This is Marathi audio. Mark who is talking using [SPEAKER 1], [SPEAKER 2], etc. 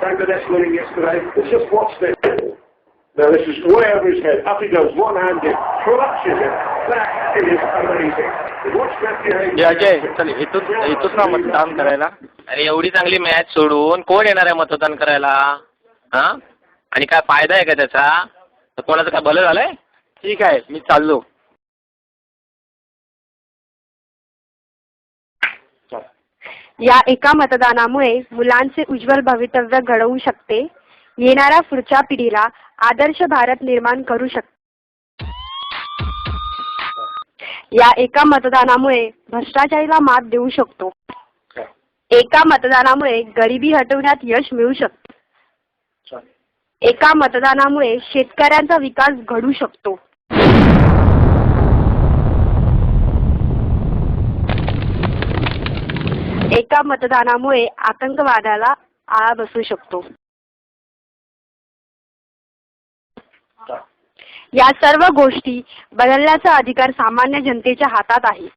[SPEAKER 1] Bangladesh winning yesterday. Let's just watch this. Now this is way over his head. Up he goes, one-handed, crushes it. That is amazing. Watch that behavior.
[SPEAKER 2] Ajay चल इथून ना मतदान करायला.
[SPEAKER 3] अरे एवढी चांगली मॅच सोडून कोण येणार आहे मतदान करायला? हा, आणि काय फायदा आहे का त्याचा? तर कोणाचं काय भलं झालंय?
[SPEAKER 2] ठीक आहे, मी चाललो.
[SPEAKER 4] या एका मतदानामुळे मुलांचे उज्ज्वल भवितव्य घडवू शकते, येणाऱ्या पुढच्या पिढीला आदर्श भारत निर्माण करू शकते. या एका मतदानामुळे भ्रष्टाचाराला मात देऊ शकतो. एका मतदानामुळे गरिबी हटवण्यात यश मिळू शकते. एका मतदानामुळे शेतकऱ्यांचा विकास घडू शकतो. एका मतदानामुळे आतंकवादाला आळा बसू शकतो. या सर्व गोष्टी बदलण्याचा अधिकार सामान्य जनतेच्या हातात आहे.